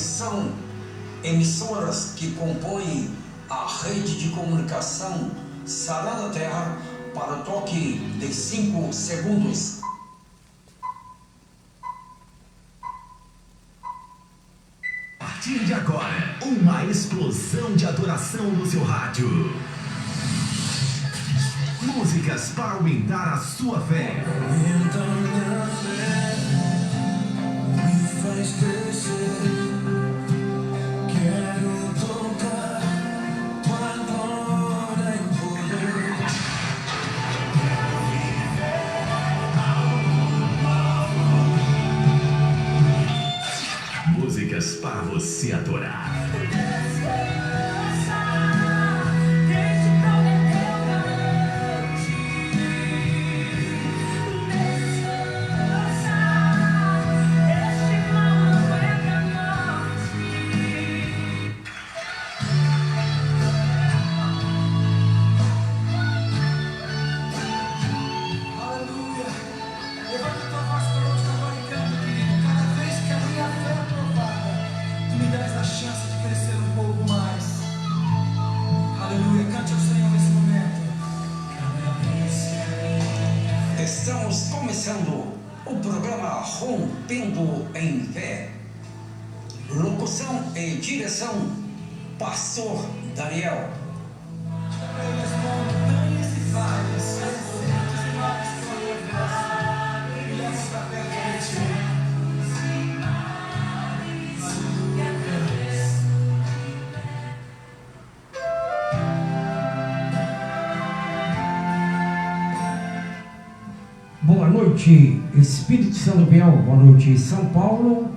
Atenção, emissoras que compõem a rede de comunicação Saranda Terra para o toque de 5 segundos. A partir de agora, uma explosão de adoração no seu rádio. Músicas para aumentar a sua fé. Me faz crescer. Quero tocar tua glória e poder. Músicas para você adorar. Estamos começando o programa Rompendo em Fé. Locução e direção, Pastor Daniel. Boa noite, Espírito Santo Piau. Boa noite, São Paulo.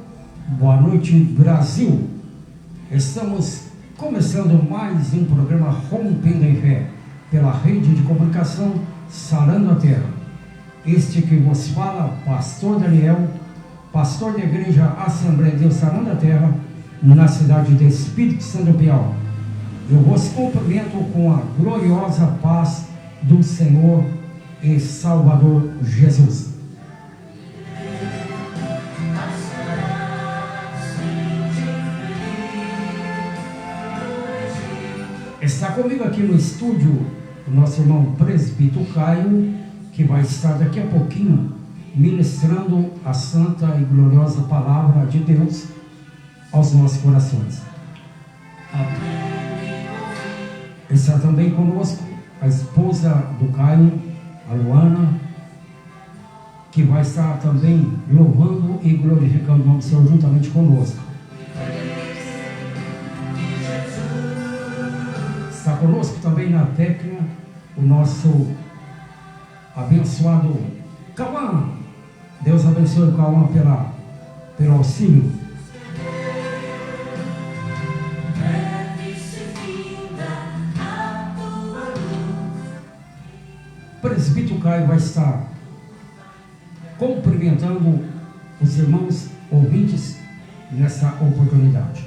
Boa noite, Brasil. Estamos começando mais um programa Rompendo em Fé pela rede de comunicação Saranda Terra. Este que vos fala, Pastor Daniel, pastor da Igreja Assembleia de Deus Saranda Terra, na cidade de Espírito Santo Piau. Eu vos cumprimento com a gloriosa paz do Senhor e Salvador Jesus. Está comigo aqui no estúdio o nosso irmão presbítero Caio, que vai estar daqui a pouquinho ministrando a santa e gloriosa palavra de Deus aos nossos corações. Está também conosco a esposa do Caio, a Luana, que vai estar também louvando e glorificando o nome do Senhor juntamente conosco. Está conosco também na técnica o nosso abençoado Cauã. Deus abençoe o Cauã pelo auxílio. O presbítero Caio vai estar cumprimentando os irmãos ouvintes nessa oportunidade.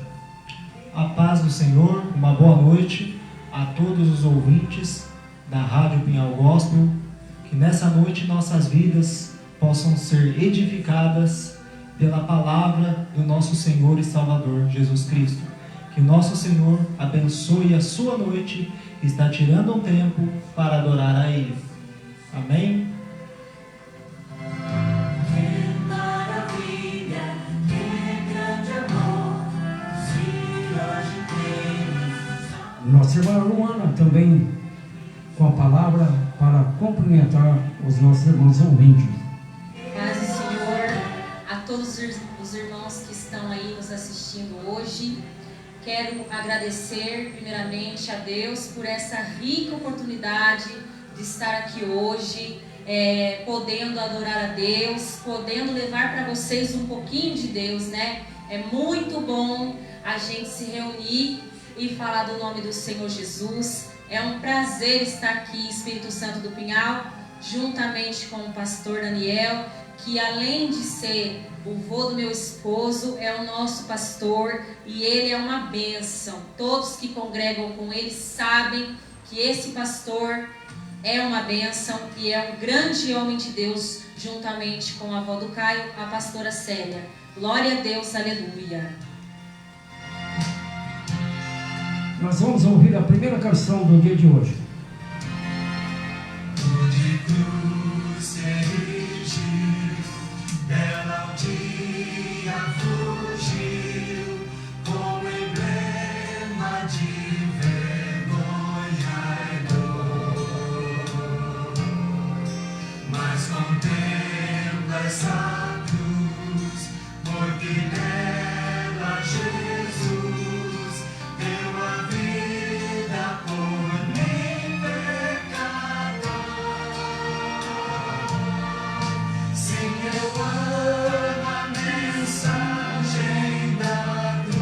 A paz do Senhor, uma boa noite a todos os ouvintes da Rádio Pinhal Gospel, que nessa noite nossas vidas possam ser edificadas pela palavra do nosso Senhor e Salvador Jesus Cristo. Que o nosso Senhor abençoe a sua noite e está tirando um tempo para adorar a Ele. Amém? Que maravilha, que grande amor, se hoje temos. Nossa irmã Luana também com a palavra para cumprimentar os nossos irmãos ouvintes. Paz do Senhor a todos os irmãos que estão aí nos assistindo hoje. Quero agradecer primeiramente a Deus por essa rica oportunidade de estar aqui hoje, podendo adorar a Deus, podendo levar para vocês um pouquinho de Deus, né? É muito bom a gente se reunir e falar do nome do Senhor Jesus. É um prazer estar aqui, Espírito Santo do Pinhal, juntamente com o pastor Daniel, que além de ser o vô do meu esposo, é o nosso pastor e ele é uma bênção. Todos que congregam com ele sabem que esse pastor é uma bênção e é um grande homem de Deus, juntamente com a avó do Caio, a pastora Célia. Glória a Deus, aleluia. Nós vamos ouvir a primeira canção do dia de hoje. De cruz se erigiu, dela o dia fugiu, como emblema de vergonha e dor. Mas contempla essa cruz, porque nela Jesus deu a vida por mim, pecador. Sim, eu amo a mensagem da cruz.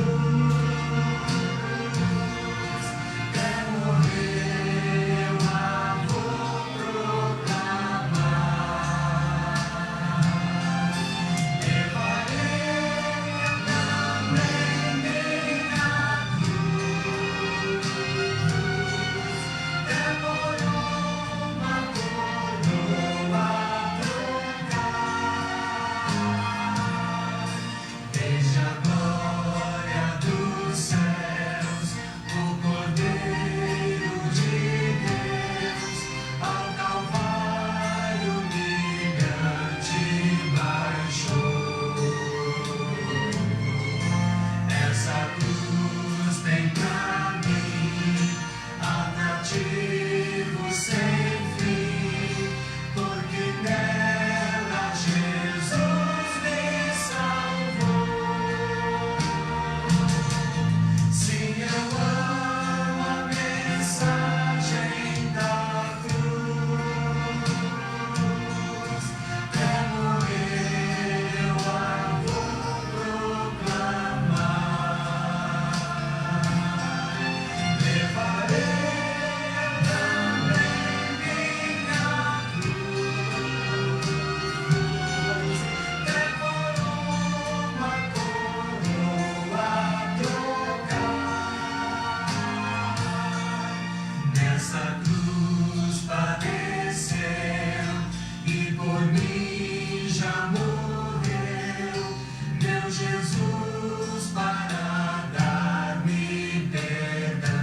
Até morrer eu a vou proclamar. Levarei eu também minha cruz. Demorou uma coroa a trocar. Desde a glória dos céus, o Cordeiro de Deus, ao Calvário humilhante baixou. Essa cruz tem pra mim atrativo sem fim, porque nela Jesus me salvou. Sim, eu amo a mensagem da cruz. Até morrer eu a vou proclamar. Levarei eu também minha cruz. Demorou uma coroa a trocar. Nessa cruz padeceu e por mim já morreu, meu Jesus, para dar-me perdão.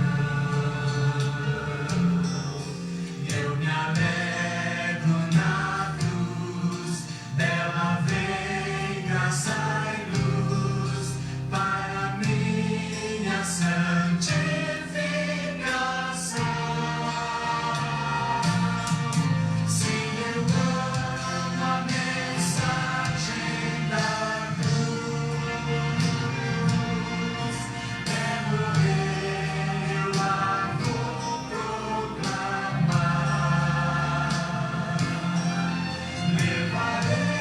Eu me alegro na cruz, dela vem graça e luz para minha santificação. Sim, eu amo a mensagem da cruz. Até morrer eu a vou proclamar. Levarei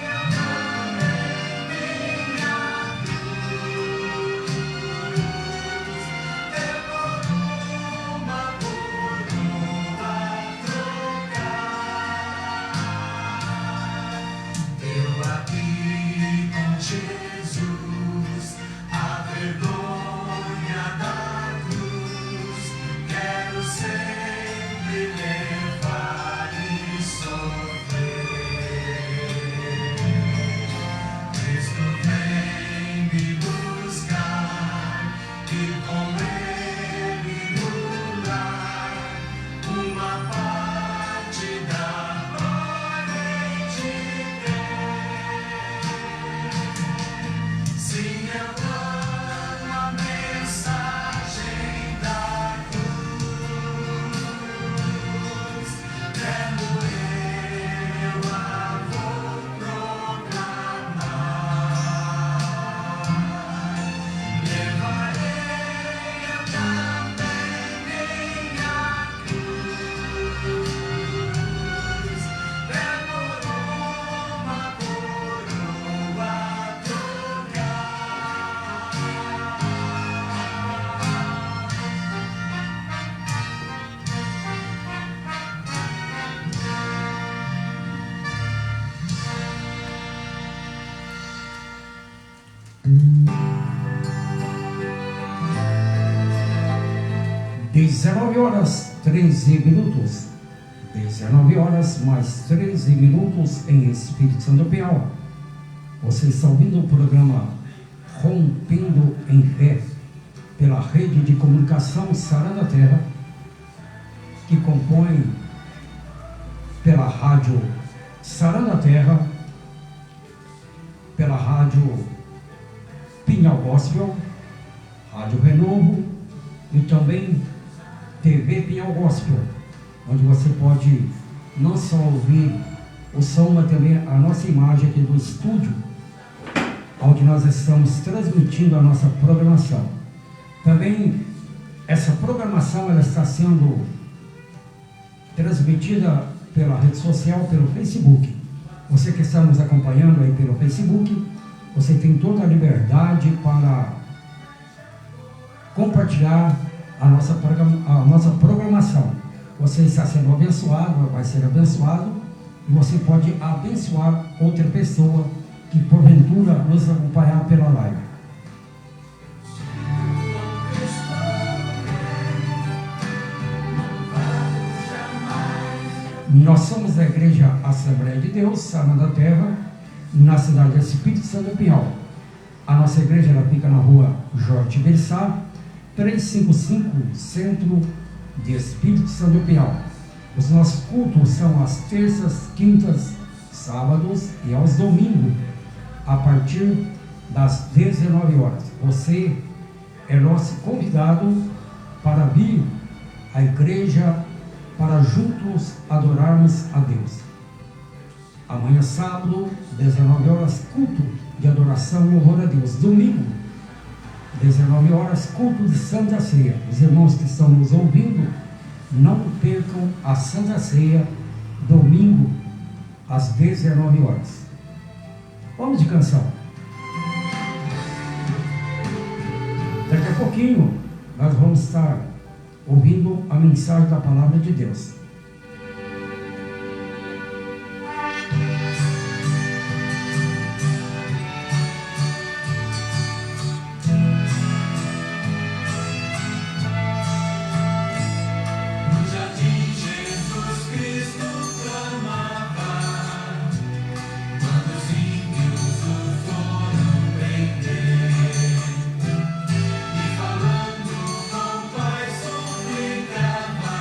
eu também minha cruz. Demorou uma coroa a trocar. Eu aqui com Jesus, a vergonha da cruz, quero sempre levar e sofrer. Cristo vem me buscar e com Ele no lar uma parte da glória de Deus. Sim, eu amo a mensagem da cruz. Até morrer eu a vou proclamar. Levarei eu também minha cruz. Demorou uma coroa a trocar. 19h13. 19h mais 13 minutos em Espírito Santo Piau. Você está ouvindo o programa Rompendo em Fé. pela rede de comunicação Sarando a Terra, que compõe pela rádio Sarando a Terra, pela rádio Pinhal Gospel, Rádio Renovo e também TV Pinhal Gospel, onde você pode não só ouvir o som, mas também a nossa imagem aqui do estúdio, onde nós estamos transmitindo a nossa programação. Também essa programação ela está sendo transmitida pela rede social, pelo Facebook. Você que está nos acompanhando aí pelo Facebook, você tem toda a liberdade para compartilhar a nossa programação. Você está sendo abençoado, vai ser abençoado, e você pode abençoar outra pessoa que porventura nos acompanhar pela live. Nós somos da Igreja Assembleia de Deus, Sarando a Terra, na cidade de Espírito Santo do Pinhal. A nossa igreja ela fica na rua Jorge Bessá, 355, centro de Espírito Santo do Pinhal. Os nossos cultos são às terças, quintas, sábados e aos domingos, a partir das 19 horas. Você é nosso convidado para vir à igreja para juntos adorarmos a Deus. Amanhã, sábado, 19 horas, culto de adoração e louvor a Deus. Domingo, 19 horas, culto de Santa Ceia. Os irmãos que estão nos ouvindo, não percam a Santa Ceia, domingo, às 19 horas. Vamos de canção. Daqui a pouquinho, nós vamos estar ouvindo a mensagem da Palavra de Deus. Falando com paz, suplicava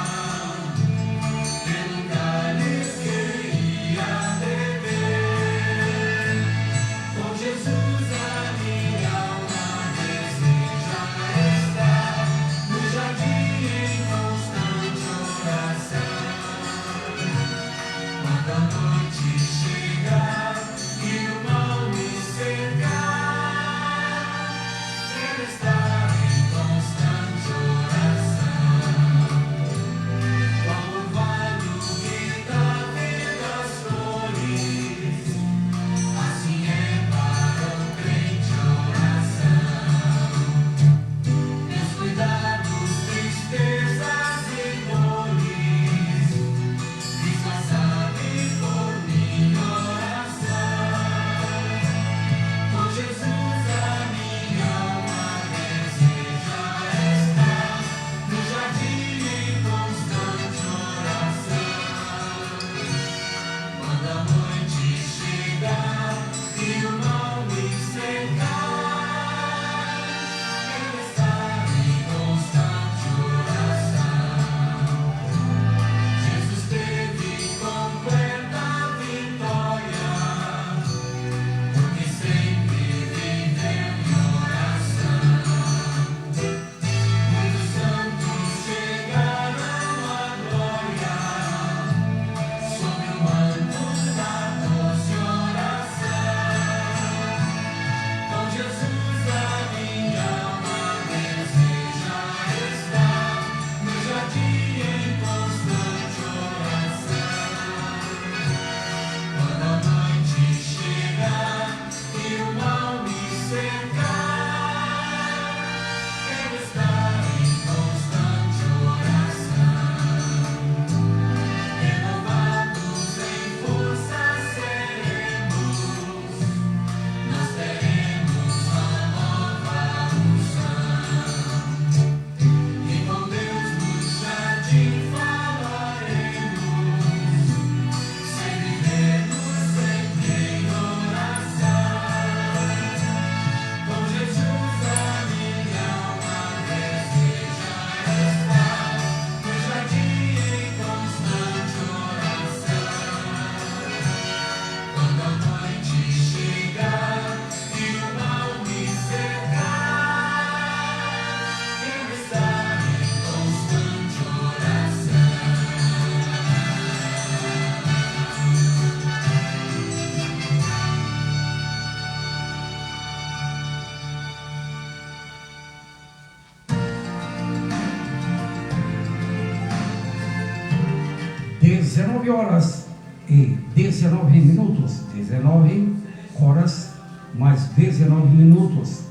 19 horas e 19 minutos, 19 horas mais 19 minutos,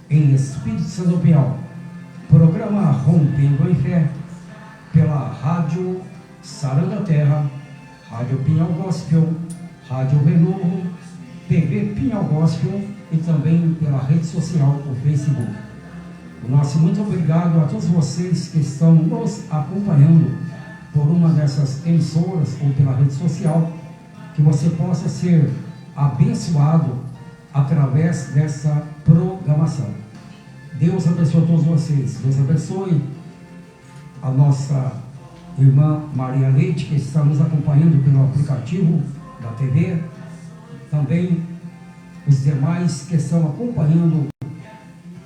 em Espírito Santo Pinhal. Programa Rompendo em Fé, pela Rádio Sarão da Terra, Rádio Pinhal Gospel, Rádio Renovo, TV Pinhal Gospel e também pela rede social, o Facebook. O nosso muito obrigado a todos vocês que estão nos acompanhando por uma dessas emissoras ou pela rede social, que você possa ser abençoado através dessa programação. Deus abençoe todos vocês. Deus abençoe a nossa irmã Maria Leite, que está nos acompanhando pelo aplicativo da TV. Também os demais que estão acompanhando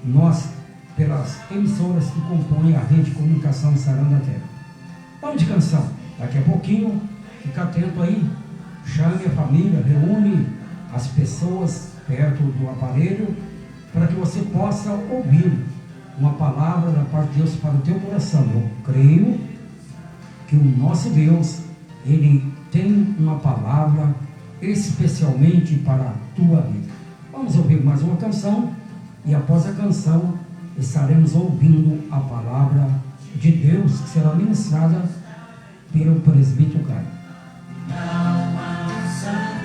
nós pelas emissoras que compõem a rede de comunicação Sarão da Terra. Vamos de canção. Daqui a pouquinho, fica atento aí. Chame a família, reúne as pessoas perto do aparelho para que você possa ouvir uma palavra da parte de Deus para o teu coração. Eu creio que o nosso Deus, Ele tem uma palavra especialmente para a tua vida. Vamos ouvir mais uma canção e após a canção estaremos ouvindo a palavra de Deus que será ministrada pelo presbítero Caio. Coração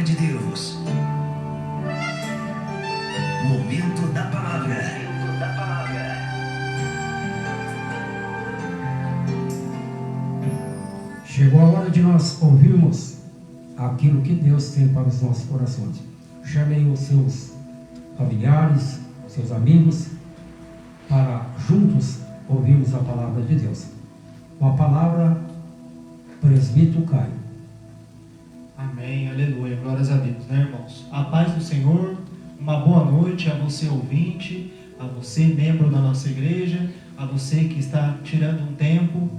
Palavra de Deus. Momento da Palavra. Chegou a hora de nós ouvirmos aquilo que Deus tem para os nossos corações. Chamem os seus familiares, seus amigos, para juntos ouvirmos a palavra de Deus. Uma palavra, presbítero Caio. Amém, aleluia, glórias a Deus, né, irmãos? A paz do Senhor, uma boa noite a você ouvinte, a você membro da nossa igreja, a você que está tirando um tempo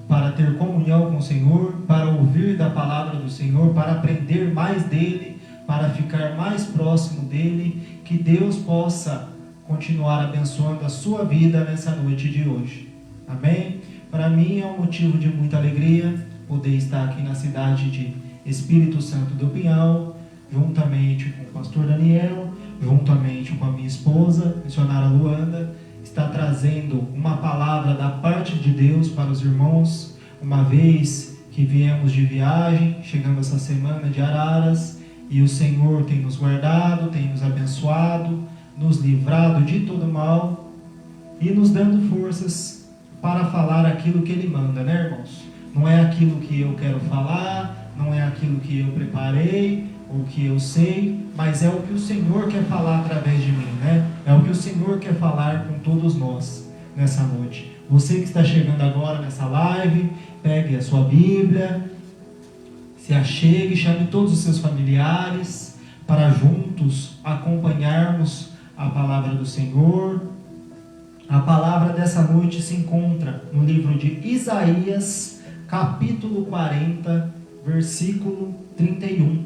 para ter comunhão com o Senhor, para ouvir da palavra do Senhor, para aprender mais dele, para ficar mais próximo dele. Que Deus possa continuar abençoando a sua vida nessa noite de hoje. Amém? Para mim é um motivo de muita alegria poder estar aqui na cidade de Espírito Santo do Pinhal, juntamente com o pastor Daniel, juntamente com a minha esposa, missionária Luanda, está trazendo uma palavra da parte de Deus para os irmãos, uma vez que viemos de viagem, chegando essa semana de Araras, e o Senhor tem nos guardado, tem nos abençoado, nos livrado de todo mal e nos dando forças para falar aquilo que Ele manda, né, irmãos? Não é aquilo que eu quero falar, não é aquilo que eu preparei, ou que eu sei, mas é o que o Senhor quer falar através de mim, né? É o que o Senhor quer falar com todos nós nessa noite. Você que está chegando agora nessa live, pegue a sua Bíblia, se achegue, chame todos os seus familiares para juntos acompanharmos a palavra do Senhor. A palavra dessa noite se encontra no livro de Isaías, capítulo 40, versículo 31.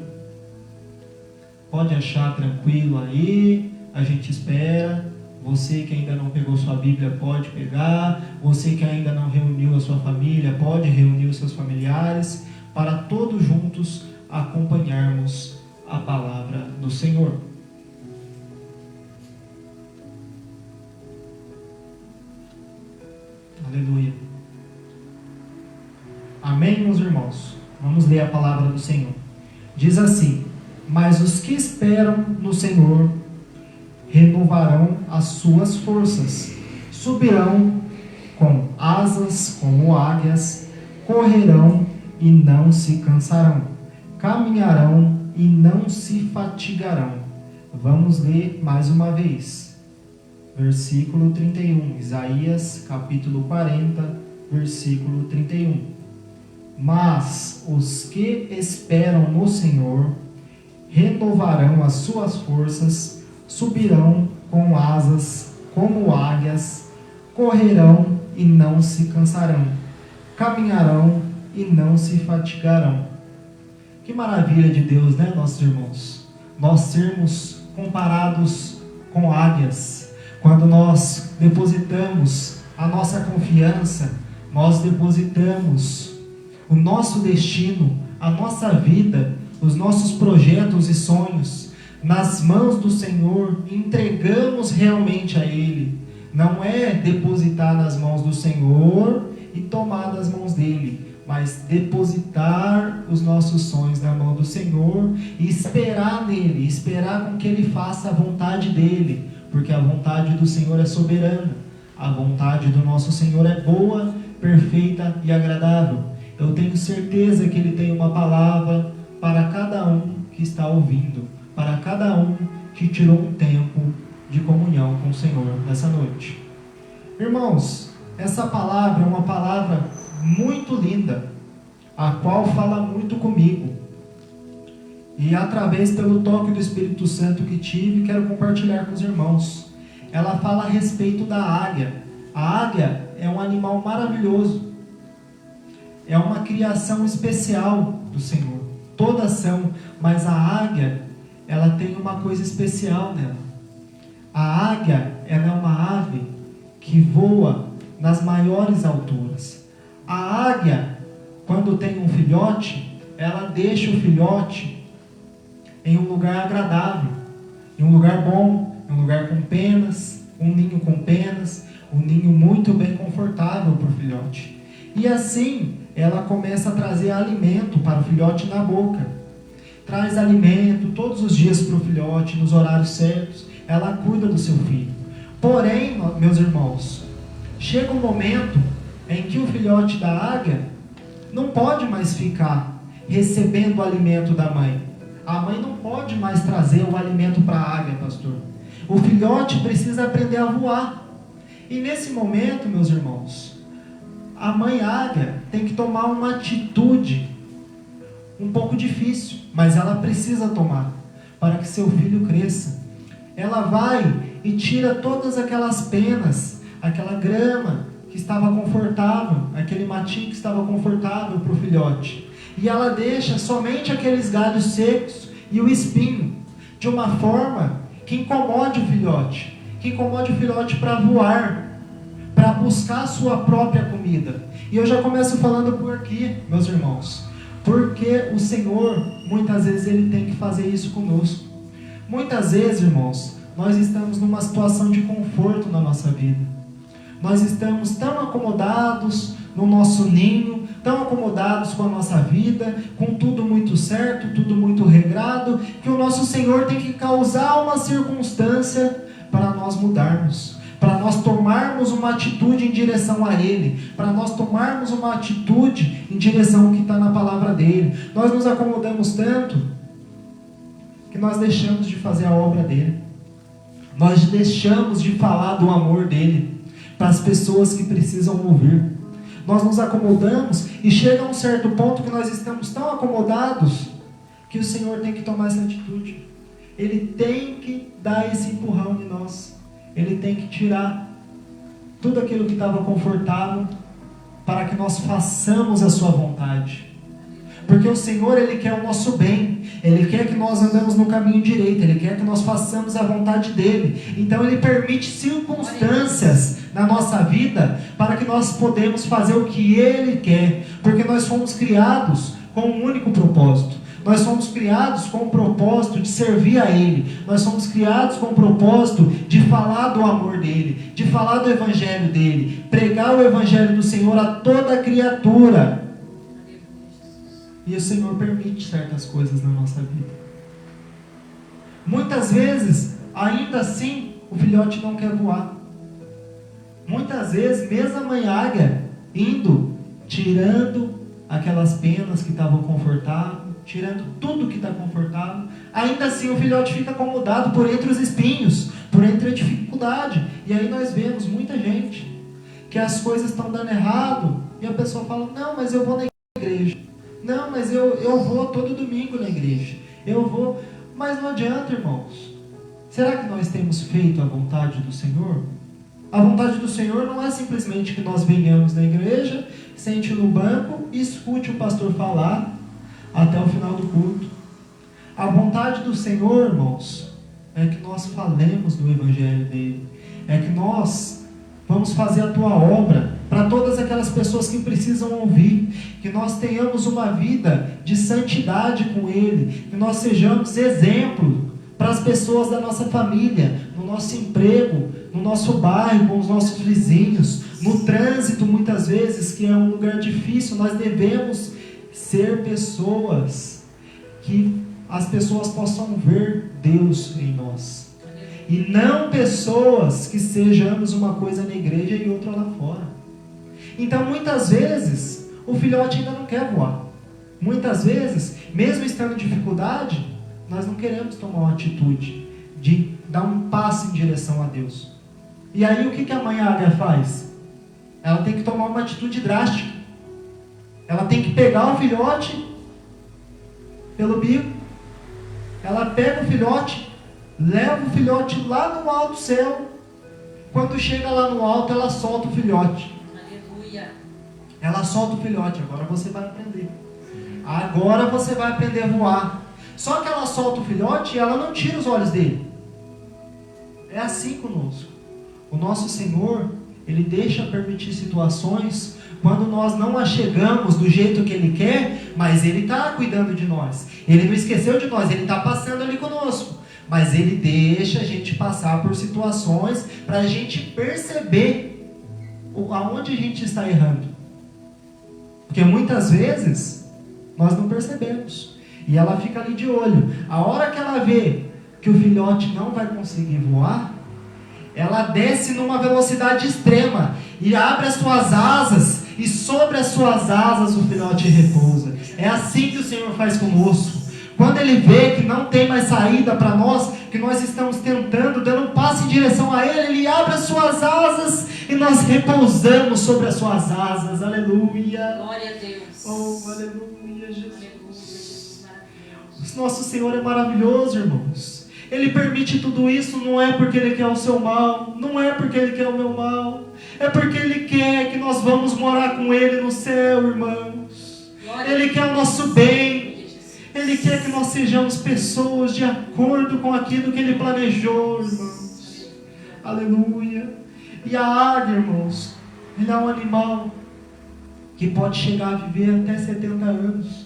Pode achar tranquilo aí, a gente espera. Você que ainda não pegou sua Bíblia pode pegar. Você que ainda não reuniu a sua família pode reunir os seus familiares, para todos juntos acompanharmos a palavra do Senhor. Aleluia. Amém, meus irmãos? Vamos ler a palavra do Senhor. Diz assim: mas os que esperam no Senhor renovarão as suas forças, subirão com asas como águias, correrão e não se cansarão, caminharão e não se fatigarão. Vamos ler mais uma vez. Versículo 31, Isaías capítulo 40, versículo 31. Mas os que esperam no Senhor renovarão as suas forças, subirão com asas como águias, correrão e não se cansarão, caminharão e não se fatigarão. Que maravilha de Deus, né, nossos irmãos? Nós sermos comparados com águias. Quando nós depositamos a nossa confiança, nós depositamos o nosso destino, a nossa vida, os nossos projetos e sonhos nas mãos do Senhor, entregamos realmente a Ele. Não é depositar nas mãos do Senhor e tomar das mãos dele, mas depositar os nossos sonhos na mão do Senhor e esperar nele, esperar com que ele faça a vontade dele, porque a vontade do Senhor é soberana, a vontade do nosso Senhor é boa, perfeita e agradável. Eu tenho certeza que ele tem uma palavra para cada um que está ouvindo, para cada um que tirou um tempo de comunhão com o Senhor nessa noite. Irmãos, essa palavra é uma palavra muito linda, a qual fala muito comigo. E através pelo toque do Espírito Santo que tive, quero compartilhar com os irmãos. Ela fala a respeito da águia. A águia é um animal maravilhoso. É uma criação especial do Senhor. Todas são, mas a águia, ela tem uma coisa especial nela. A águia, ela é uma ave que voa nas maiores alturas. A águia, quando tem um filhote, ela deixa o filhote em um lugar agradável, em um lugar bom, em um lugar com penas, um ninho com penas, um ninho muito bem confortável para o filhote. E assim, ela começa a trazer alimento para o filhote na boca. traz alimento todos os dias para o filhote, nos horários certos, ela cuida do seu filho. Porém, meus irmãos, chega um momento em que o filhote da águia não pode mais ficar recebendo o alimento da mãe. A mãe não pode mais trazer o alimento para a águia, pastor. O filhote precisa aprender a voar. E nesse momento, meus irmãos, a mãe águia tem que tomar uma atitude um pouco difícil, mas ela precisa tomar para que seu filho cresça. Ela vai e tira todas aquelas penas, aquela grama que estava confortável, aquele matinho que estava confortável para o filhote. E ela deixa somente aqueles galhos secos e o espinho, de uma forma que incomode o filhote para voar, para buscar a sua própria comida. E eu já começo falando por aqui, meus irmãos, porque o Senhor, muitas vezes, Ele tem que fazer isso conosco. Muitas vezes, irmãos, nós estamos numa situação de conforto na nossa vida. Nós estamos tão acomodados no nosso ninho, tão acomodados com a nossa vida, com tudo muito certo, tudo muito regrado, que o nosso Senhor tem que causar uma circunstância para nós mudarmos, para nós tomarmos uma atitude em direção a Ele, para nós tomarmos uma atitude em direção ao que está na palavra dEle. Nós nos acomodamos tanto que nós deixamos de fazer a obra dEle. Nós deixamos de falar do amor dEle para as pessoas que precisam ouvir. Nós nos acomodamos e chega a um certo ponto que nós estamos tão acomodados que o Senhor tem que tomar essa atitude. Ele tem que dar esse empurrão em nós. Ele tem que tirar tudo aquilo que estava confortável para que nós façamos a sua vontade. Porque o Senhor, Ele quer o nosso bem. Ele quer que nós andemos no caminho direito. Ele quer que nós façamos a vontade dEle. Então Ele permite circunstâncias na nossa vida para que nós podemos fazer o que Ele quer. Porque nós fomos criados com um único propósito. Nós fomos criados com o propósito de servir a Ele. Nós fomos criados com o propósito de falar do amor dEle, de falar do Evangelho dEle, pregar o Evangelho do Senhor a toda criatura. E o Senhor permite certas coisas na nossa vida. Muitas vezes, ainda assim, o filhote não quer voar. Muitas vezes, mesmo a mãe águia indo, tirando aquelas penas que estavam confortáveis, tirando tudo que está confortável, ainda assim o filhote fica acomodado por entre os espinhos, por entre a dificuldade. E aí nós vemos muita gente que as coisas estão dando errado e a pessoa fala: não, mas eu vou na igreja. Não, mas eu vou todo domingo na igreja. Eu vou. Mas não adianta, irmãos. Será que nós temos feito a vontade do Senhor? A vontade do Senhor não é simplesmente que nós venhamos na igreja, sente no banco e escute o pastor falar até o final do culto. A vontade do Senhor, irmãos, é que nós falemos do Evangelho dele. É que nós vamos fazer a tua obra para todas aquelas pessoas que precisam ouvir. Que nós tenhamos uma vida de santidade com Ele. Que nós sejamos exemplo para as pessoas da nossa família, no nosso emprego, no nosso bairro, com os nossos vizinhos, no trânsito muitas vezes, que é um lugar difícil. Nós devemos ser pessoas que as pessoas possam ver Deus em nós. E não pessoas que sejamos uma coisa na igreja e outra lá fora. Então muitas vezes o filhote ainda não quer voar. Muitas vezes, mesmo estando em dificuldade, nós não queremos tomar uma atitude de dar um passo em direção a Deus. E aí o que a mãe águia faz? Ela tem que tomar uma atitude drástica. Ela tem que pegar o filhote pelo bico. Ela pega o filhote, leva o filhote lá no alto céu. Quando chega lá no alto, ela solta o filhote. Aleluia. Ela solta o filhote. Agora você vai aprender. Agora você vai aprender a voar. Só que ela solta o filhote e ela não tira os olhos dele. É assim conosco. O nosso Senhor, Ele deixa permitir situações quando nós não a chegamos do jeito que Ele quer, mas Ele está cuidando de nós. Ele não esqueceu de nós, Ele está passando ali conosco. Mas Ele deixa a gente passar por situações para a gente perceber aonde a gente está errando. Porque muitas vezes nós não percebemos. E ela fica ali de olho. A hora que ela vê que o filhote não vai conseguir voar, ela desce numa velocidade extrema e abre as suas asas, e sobre as suas asas o filhote repousa. É assim que o Senhor faz conosco. Quando Ele vê que não tem mais saída para nós, que nós estamos tentando, dando um passo em direção a Ele, Ele abre as suas asas e nós repousamos sobre as suas asas. Aleluia. Glória a Deus. Oh, aleluia, Jesus. Aleluia, Jesus maravilhoso. Nosso Senhor é maravilhoso, irmãos. Ele permite tudo isso, não é porque Ele quer o seu mal, não é porque Ele quer o meu mal, é porque Ele quer que nós vamos morar com Ele no céu, irmãos. Ele quer o nosso bem. Ele quer que nós sejamos pessoas de acordo com aquilo que Ele planejou, irmãos. Aleluia. E a águia, irmãos, ele é um animal que pode chegar a viver até 70 anos.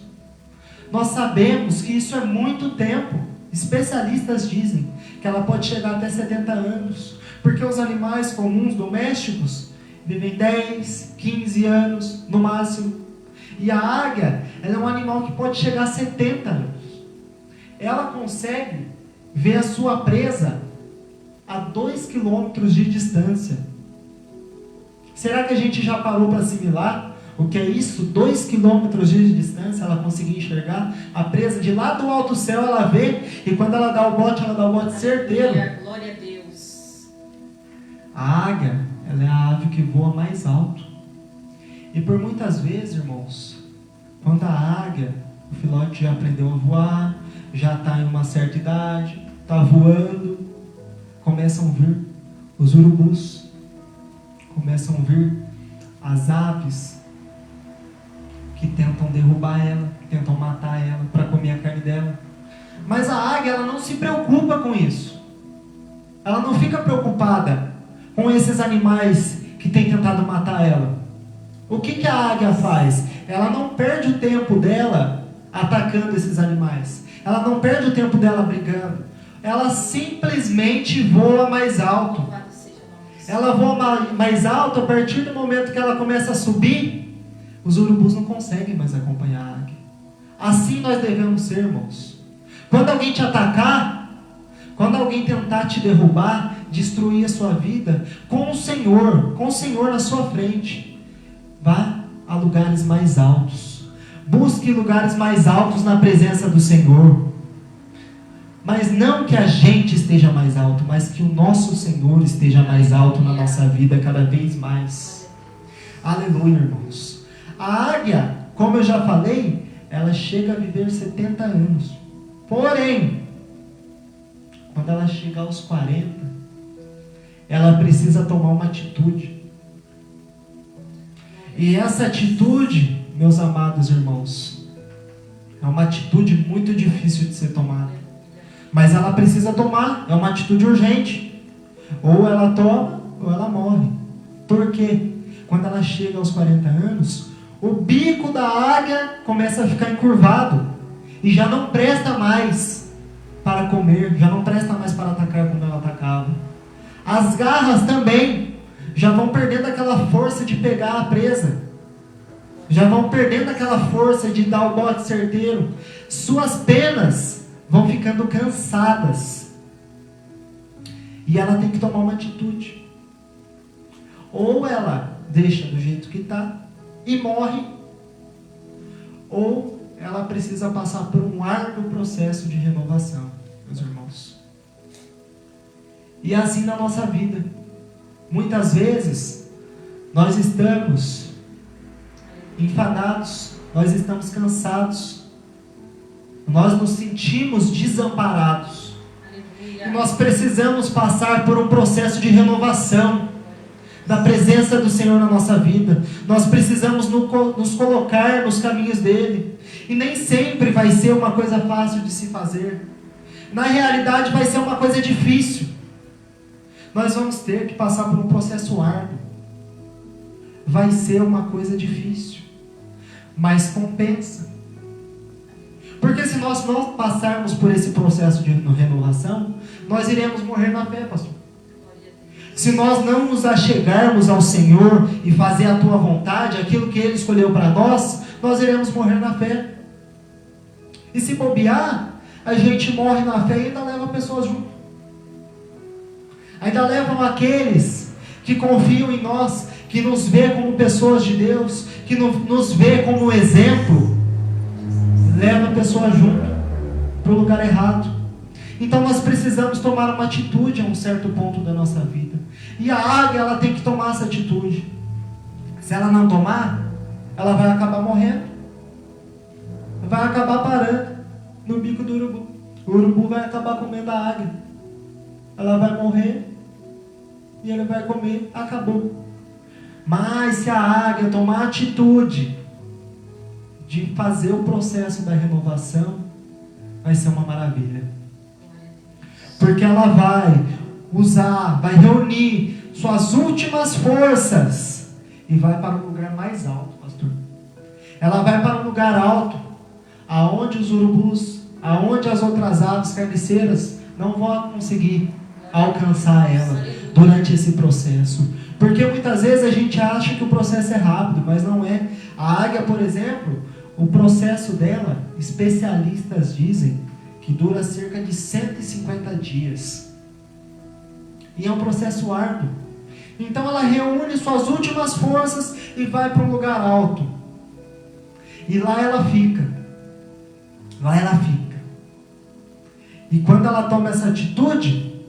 Nós sabemos que isso é muito tempo. Especialistas dizem que ela pode chegar até 70 anos. Porque os animais comuns domésticos vivem 10, 15 anos no máximo. E a águia, ela é um animal que pode chegar a 70 anos. Ela consegue ver a sua presa a 2 quilômetros de distância. Será que a gente já parou para assimilar o que é isso? 2 quilômetros de distância, ela conseguir enxergar a presa de lá do alto céu, ela vê, e quando ela dá o bote certeiro. Glória a Deus. A águia, ela é a ave que voa mais alto. E por muitas vezes, irmãos, quando a águia, o filhote já aprendeu a voar, já está em uma certa idade, está voando, começam a vir os urubus, começam a vir as aves que tentam derrubar ela, que tentam matar ela para comer a carne dela. Mas a águia, ela não se preocupa com isso. Ela não fica preocupada com esses animais que têm tentado matar ela. O que a águia faz? Ela não perde o tempo dela atacando esses animais. Ela não perde o tempo dela brigando. Ela simplesmente voa mais alto. Louvado seja o nome do Senhor. Ela voa mais alto. A partir do momento que ela começa a subir, os urubus não conseguem mais acompanhar a águia. Assim nós devemos ser, irmãos. Quando alguém te atacar, quando alguém tentar te derrubar, destruir a sua vida, com o Senhor na sua frente, vá a lugares mais altos. Busque lugares mais altos na presença do Senhor. Mas não que a gente esteja mais alto, mas que o nosso Senhor esteja mais alto na nossa vida cada vez mais. Aleluia, irmãos. A águia, como eu já falei, ela chega a viver 70 anos. Porém, quando ela chega aos 40, ela precisa tomar uma atitude. E essa atitude, meus amados irmãos, é uma atitude muito difícil de ser tomada. Mas ela precisa tomar, é uma atitude urgente. Ou ela toma, ou ela morre. Por quê? Quando ela chega aos 40 anos, o bico da águia começa a ficar encurvado. E já não presta mais para comer, já não presta mais para atacar como ela atacava. As garras também já vão perdendo aquela força de pegar a presa. Já vão perdendo aquela força de dar o bote certeiro. Suas penas vão ficando cansadas. E ela tem que tomar uma atitude. Ou ela deixa do jeito que está e morre, ou ela precisa passar por um árduo processo de renovação, meus irmãos. E é assim na nossa vida. Muitas vezes nós estamos enfadados, nós estamos cansados, nós nos sentimos desamparados. Aleluia. E nós precisamos passar por um processo de renovação da presença do Senhor na nossa vida. Nós precisamos nos colocar nos caminhos dele. E nem sempre vai ser uma coisa fácil de se fazer. Na realidade vai ser uma coisa difícil. Nós vamos ter que passar por um processo árduo. Vai ser uma coisa difícil, mas compensa. Porque se nós não passarmos por esse processo de renovação, nós iremos morrer na fé, pastor. Se nós não nos achegarmos ao Senhor e fazer a tua vontade, aquilo que Ele escolheu para nós, nós iremos morrer na fé. E se bobear, a gente morre na fé e ainda leva pessoas junto. Ainda levam aqueles que confiam em nós, que nos vê como pessoas de Deus, que nos vê como exemplo, leva a pessoa junto para o lugar errado. Então nós precisamos tomar uma atitude a um certo ponto da nossa vida. E a águia, ela tem que tomar essa atitude. Se ela não tomar, ela vai acabar morrendo. Vai acabar parando no bico do urubu. O urubu vai acabar comendo a águia. Ela vai morrer e ele vai comer. Acabou. Mas se a águia tomar a atitude de fazer o processo da renovação, vai ser uma maravilha. Porque ela vai usar, vai reunir suas últimas forças e vai para um lugar mais alto, pastor. Ela vai para um lugar alto, aonde os urubus, aonde as outras aves carniceiras não vão conseguir alcançar ela durante esse processo. Porque muitas vezes a gente acha que o processo é rápido, mas não é. A águia, por exemplo, o processo dela, especialistas dizem que dura cerca de 150 dias. E é um processo árduo. Então ela reúne suas últimas forças e vai para um lugar alto. E lá ela fica. Lá ela fica. E quando ela toma essa atitude,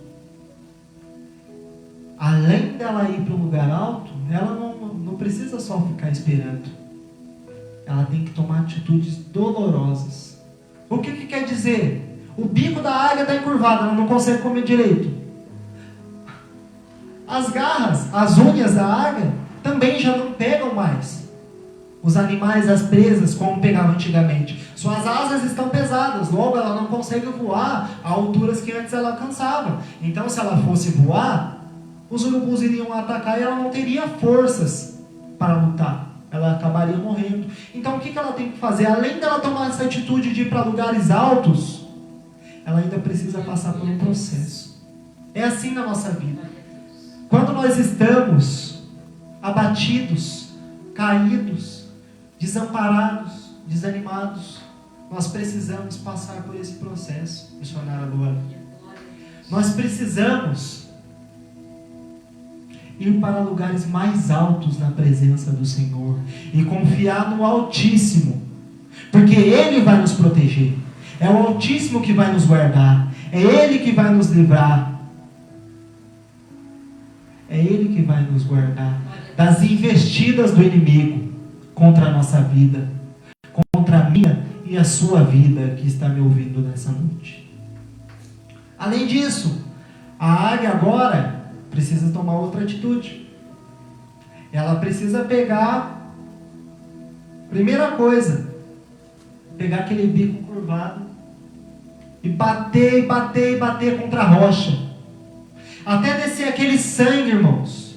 além dela ir para um lugar alto, ela não precisa só ficar esperando. Ela tem que tomar atitudes dolorosas. O que quer dizer? O bico da águia está encurvado, ela não consegue comer direito. As garras, as unhas da águia também já não pegam mais os animais, as presas, como pegavam antigamente. Suas asas estão pesadas, logo ela não consegue voar a alturas que antes ela alcançava. Então, se ela fosse voar, os urubus iriam atacar e ela não teria forças para lutar. Ela acabaria morrendo. Então, o que ela tem que fazer? Além dela tomar essa atitude de ir para lugares altos, ela ainda precisa passar por um processo. É assim na nossa vida. Quando nós estamos abatidos, caídos, desamparados, desanimados, nós precisamos passar por esse processo, missionária Luana. Nós precisamos ir para lugares mais altos na presença do Senhor e confiar no Altíssimo, porque Ele vai nos proteger. É o Altíssimo que vai nos guardar. É Ele que vai nos livrar. É Ele que vai nos guardar das investidas do inimigo contra a nossa vida, contra a minha e a sua vida que está me ouvindo nessa noite. Além disso, a águia agora precisa tomar outra atitude. Ela precisa pegar, primeira coisa, pegar aquele bico curvado e bater, e bater, e bater contra a rocha. Até descer aquele sangue, irmãos.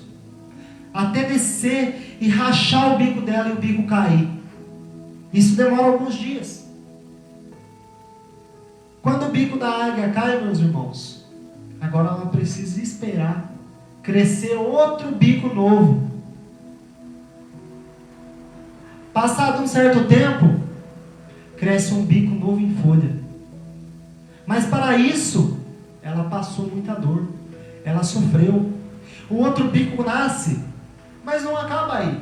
Até descer e rachar o bico dela e o bico cair. Isso demora alguns dias. Quando o bico da águia cai, meus irmãos, agora ela precisa esperar crescer outro bico novo. Passado um certo tempo, cresce um bico novo em folha. Mas para isso, ela passou muita dor. Ela sofreu. O outro bico nasce, mas não acaba aí.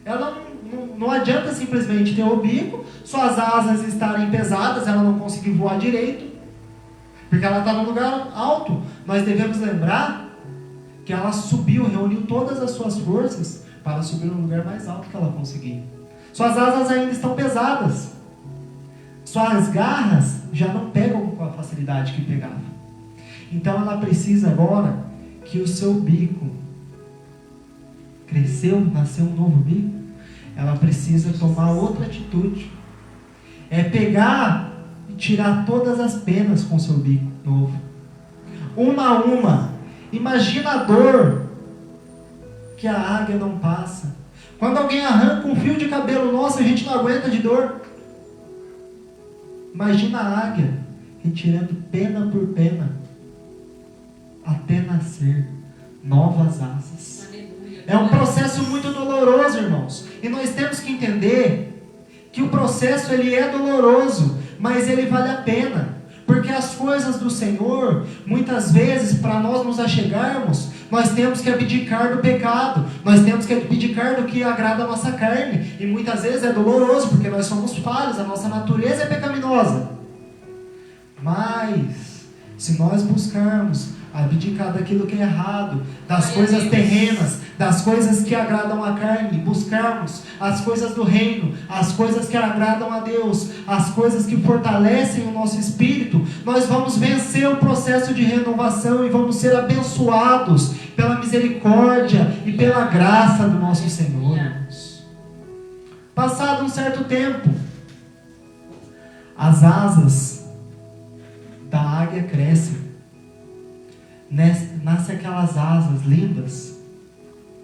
Ela não adianta simplesmente ter o bico, suas asas estarem pesadas, ela não conseguir voar direito, porque ela está num lugar alto. Nós devemos lembrar que ela subiu, reuniu todas as suas forças para subir no lugar mais alto que ela conseguir. Suas asas ainda estão pesadas. Suas garras já não pegam com a facilidade que pegava. Então ela precisa agora que o seu bico cresceu, nasceu um novo bico. Ela precisa tomar outra atitude. É pegar e tirar todas as penas com o seu bico novo. Uma a uma. Imagina a dor que a águia não passa. Quando alguém arranca um fio de cabelo nosso, a gente não aguenta de dor. Imagina a águia retirando pena por pena até nascer novas asas. É um processo muito doloroso, irmãos. E nós temos que entender que o processo ele é doloroso, mas ele vale a pena. Porque as coisas do Senhor, muitas vezes, para nós nos achegarmos, nós temos que abdicar do pecado, nós temos que abdicar do que agrada a nossa carne, e muitas vezes é doloroso, porque nós somos falhos, a nossa natureza é pecaminosa. Mas, se nós buscarmos abdicar daquilo que é errado, das coisas terrenas, das coisas que agradam a carne, buscarmos as coisas do reino, as coisas que agradam a Deus, as coisas que fortalecem o nosso espírito, nós vamos vencer o processo de renovação e vamos ser abençoados pela misericórdia e pela graça do nosso Senhor. Passado um certo tempo, as asas da águia crescem. Nasce aquelas asas lindas,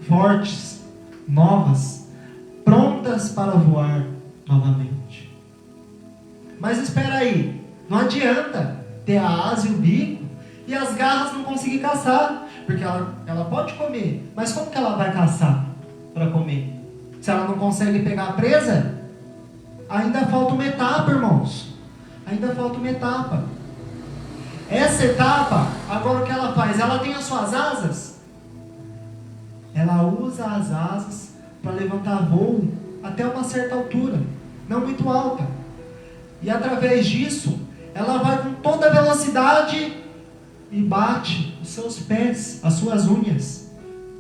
fortes, novas, prontas para voar novamente. Mas espera aí, não adianta ter a asa e o bico e as garras não conseguir caçar, porque ela pode comer, mas como que ela vai caçar para comer? Se ela não consegue pegar a presa, ainda falta uma etapa, irmãos. Ainda falta uma etapa. Essa etapa, agora o que ela faz? Ela tem as suas asas. Ela usa as asas para levantar voo até uma certa altura, não muito alta. E através disso, ela vai com toda a velocidade e bate os seus pés, as suas unhas,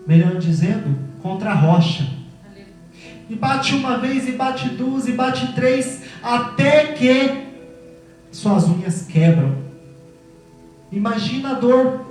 melhor dizendo, contra a rocha. E bate uma vez, e bate duas, e bate três, até que suas unhas quebram. Imagina a dor.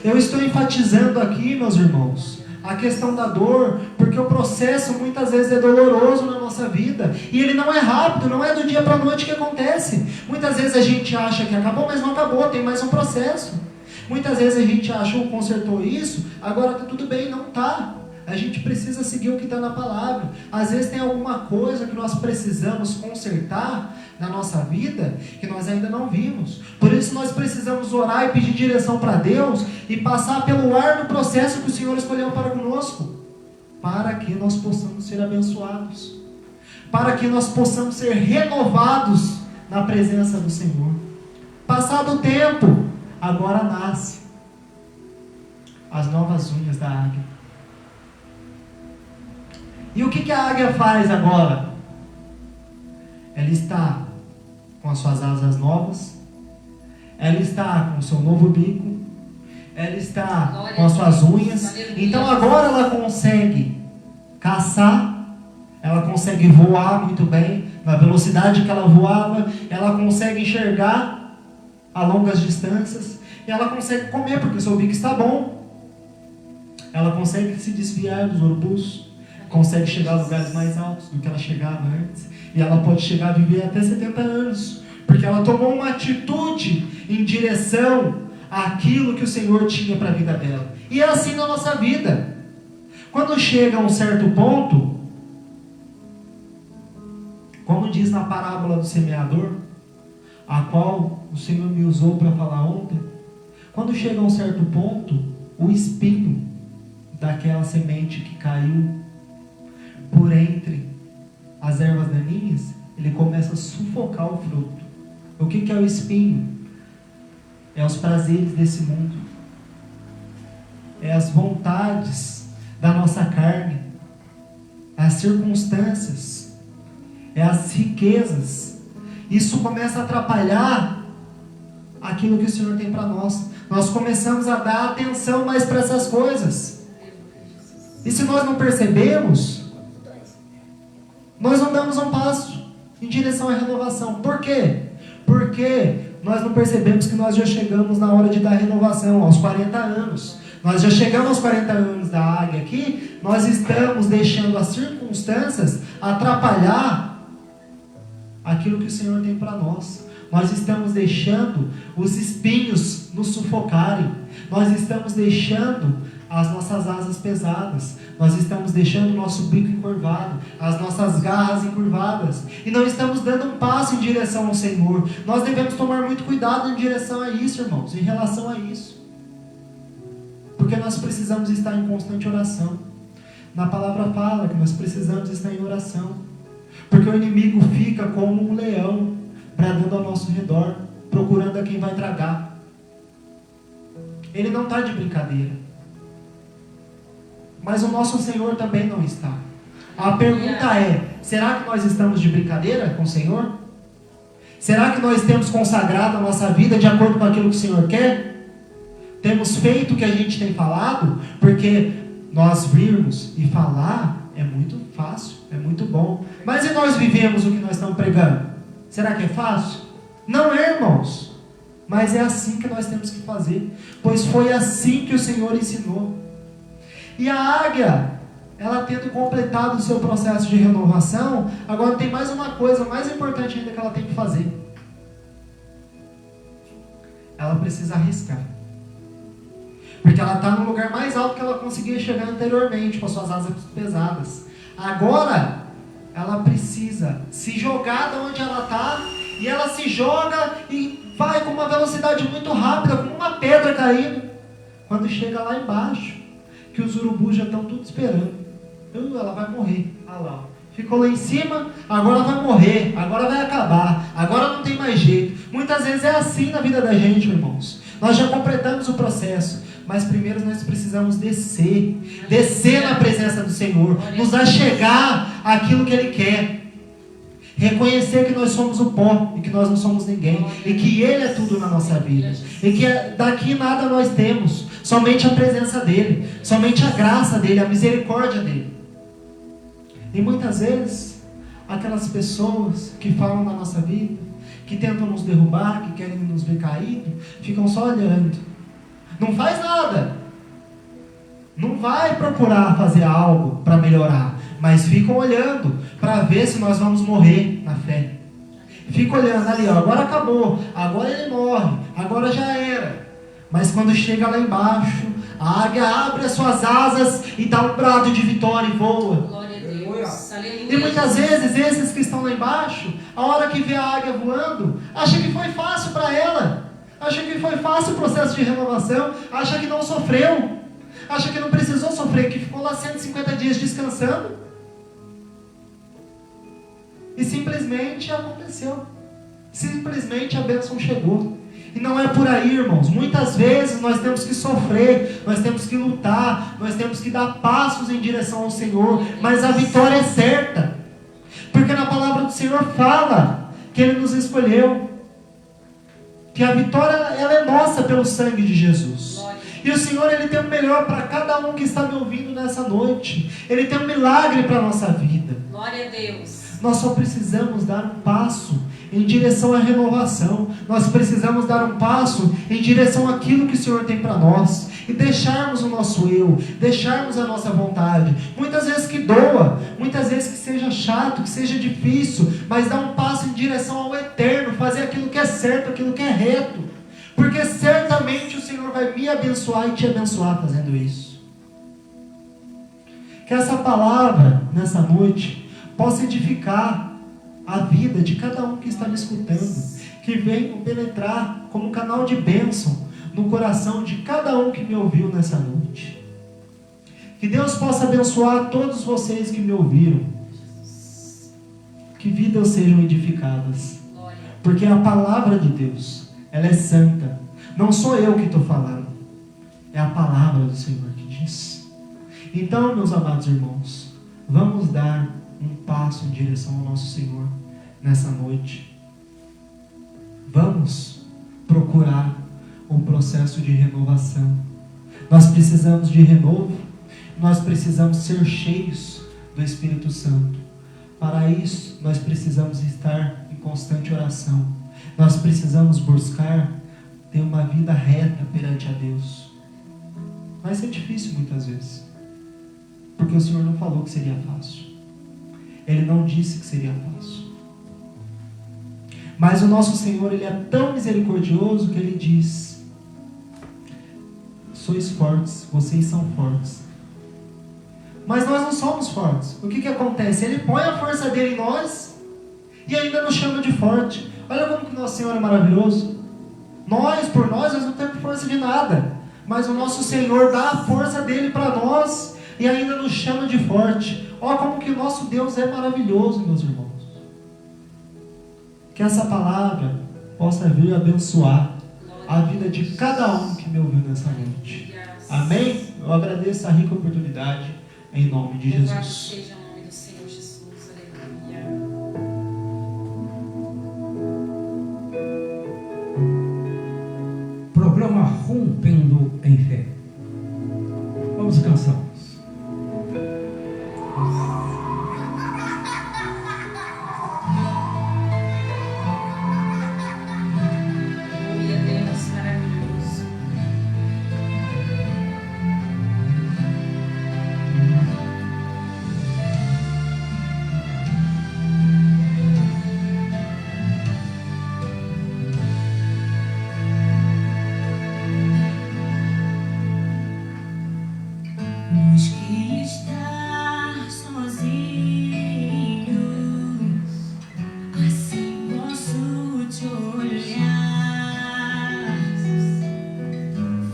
Eu estou enfatizando aqui, meus irmãos, a questão da dor, porque o processo muitas vezes é doloroso na nossa vida, e ele não é rápido, não é do dia para a noite que acontece. Muitas vezes a gente acha que acabou, mas não acabou, tem mais um processo. Muitas vezes a gente acha, consertou isso, agora está tudo bem, não está. A gente precisa seguir o que está na palavra. Às vezes tem alguma coisa que nós precisamos consertar na nossa vida, que nós ainda não vimos. Por isso nós precisamos orar e pedir direção para Deus, e passar pelo árduo processo que o Senhor escolheu para conosco, para que nós possamos ser abençoados, para que nós possamos ser renovados na presença do Senhor. Passado o tempo, agora nasce as novas unhas da águia. E o que a águia faz agora? Ela está com as suas asas novas, ela está com o seu novo bico, ela está com as suas unhas. Então agora ela consegue caçar, ela consegue voar muito bem, na velocidade que ela voava, ela consegue enxergar a longas distâncias, e ela consegue comer, porque o seu bico está bom. Ela consegue se desviar dos urubus, consegue chegar a lugares mais altos do que ela chegava antes, e ela pode chegar a viver até 70 anos, porque ela tomou uma atitude em direção àquilo que o Senhor tinha para a vida dela. E é assim na nossa vida. Quando chega a um certo ponto, como diz na parábola do semeador, a qual o Senhor me usou para falar ontem, quando chega a um certo ponto, o espinho daquela semente que caiu por entre as ervas daninhas, ele começa a sufocar o fruto. O que é o espinho? É os prazeres desse mundo, é as vontades da nossa carne, é as circunstâncias, é as riquezas. Isso começa a atrapalhar aquilo que o Senhor tem para nós. Nós começamos a dar atenção mais para essas coisas, e se nós não percebemos, nós não damos um passo em direção à renovação. Por quê? Porque nós não percebemos que nós já chegamos na hora de dar renovação, aos 40 anos. Nós já chegamos aos 40 anos da águia aqui, nós estamos deixando as circunstâncias atrapalhar aquilo que o Senhor tem para nós. Nós estamos deixando os espinhos nos sufocarem. Nós estamos deixando as nossas asas pesadas, nós estamos deixando o nosso bico encurvado, as nossas garras encurvadas, e não estamos dando um passo em direção ao Senhor. Nós devemos tomar muito cuidado em direção a isso, irmãos, em relação a isso, porque nós precisamos estar em constante oração. Na palavra fala que nós precisamos estar em oração. Porque o inimigo fica como um leão, bradando ao nosso redor, procurando a quem vai tragar. Ele não está de brincadeira. Mas o nosso Senhor também não está. A pergunta é, será que nós estamos de brincadeira com o Senhor? Será que nós temos consagrado a nossa vida de acordo com aquilo que o Senhor quer? Temos feito o que a gente tem falado? Porque nós virmos e falar é muito fácil, é muito bom. Mas e nós vivemos o que nós estamos pregando? Será que é fácil? Não é, irmãos. Mas é assim que nós temos que fazer. Pois foi assim que o Senhor ensinou. E a águia, ela tendo completado o seu processo de renovação, agora tem mais uma coisa mais importante ainda que ela tem que fazer. Ela precisa arriscar. Porque ela está no lugar mais alto que ela conseguia chegar anteriormente, com as suas asas pesadas. Agora, ela precisa se jogar de onde ela está, e ela se joga e vai com uma velocidade muito rápida, como uma pedra caindo. Quando chega lá embaixo, que os urubus já estão tudo esperando. Ela vai morrer. Olha lá. Ficou lá em cima, agora vai morrer, agora vai acabar, agora não tem mais jeito. Muitas vezes é assim na vida da gente, irmãos. Nós já completamos o processo, mas primeiro nós precisamos descer na presença do Senhor, nos achegar àquilo que Ele quer. Reconhecer que nós somos o pó e que nós não somos ninguém, e que Ele é tudo na nossa vida, e que daqui nada nós temos, somente a presença dEle, somente a graça dEle, a misericórdia dEle. E muitas vezes, aquelas pessoas que falam na nossa vida, que tentam nos derrubar, que querem nos ver caído, ficam só olhando. Não faz nada. Não vai procurar fazer algo para melhorar, mas ficam olhando para ver se nós vamos morrer na fé. Fica olhando ali, ó, agora acabou, agora ele morre, agora já era. Mas quando chega lá embaixo, a águia abre as suas asas e dá um brado de vitória e voa. Glória a Deus. Aleluia. E muitas vezes esses que estão lá embaixo, a hora que vê a águia voando, acha que foi fácil para ela, acha que foi fácil o processo de renovação, acha que não sofreu, acha que não precisou sofrer, que ficou lá 150 dias descansando. E simplesmente aconteceu. Simplesmente a bênção chegou. E não é por aí, irmãos. Muitas vezes nós temos que sofrer, nós temos que lutar, nós temos que dar passos em direção ao Senhor, mas a vitória é certa. Porque na palavra do Senhor fala que Ele nos escolheu, que a vitória ela é nossa pelo sangue de Jesus. E o Senhor, Ele tem o melhor para cada um que está me ouvindo nessa noite. Ele tem um milagre para a nossa vida. Glória a Deus. Nós só precisamos dar um passo em direção à renovação. Nós precisamos dar um passo em direção àquilo que o Senhor tem para nós. E deixarmos o nosso eu, deixarmos a nossa vontade. Muitas vezes que doa, muitas vezes que seja chato, que seja difícil, mas dar um passo em direção ao eterno, fazer aquilo que é certo, aquilo que é reto. Porque certamente o Senhor vai me abençoar e te abençoar fazendo isso. Que essa palavra, nessa noite, possa edificar a vida de cada um que está me escutando, que venha penetrar como um canal de bênção no coração de cada um que me ouviu nessa noite. Que Deus possa abençoar todos vocês que me ouviram, que vidas sejam edificadas, porque a palavra de Deus, ela é santa. Não sou eu que estou falando, é a palavra do Senhor que diz. Então, meus amados irmãos, vamos dar um passo em direção ao nosso Senhor nessa noite. Vamos procurar um processo de renovação. Nós precisamos de renovo. Nós precisamos ser cheios do Espírito Santo. Para isso, nós precisamos estar em constante oração. Nós precisamos buscar ter uma vida reta perante a Deus. Vai ser difícil muitas vezes, porque o Senhor não falou que seria fácil. Ele não disse que seria fácil. Mas o nosso Senhor, Ele é tão misericordioso que Ele diz: sois fortes, vocês são fortes. Mas nós não somos fortes. O que acontece? Ele põe a força dele em nós e ainda nos chama de forte. Olha como que nosso Senhor é maravilhoso. Nós não temos força de nada, mas o nosso Senhor dá a força dele para nós e ainda nos chama de forte. Olha como que o nosso Deus é maravilhoso, meus irmãos. Que essa palavra possa vir abençoar a vida de cada um que me ouviu nessa noite. Amém? Eu agradeço a rica oportunidade em nome de Louvado Jesus. seja o nome do Senhor Jesus. Aleluia. Programa Rompendo em Fé. Vamos à canção. Aleluia, Deus maravilhoso. Busquei estar sozinho, assim posso te olhar.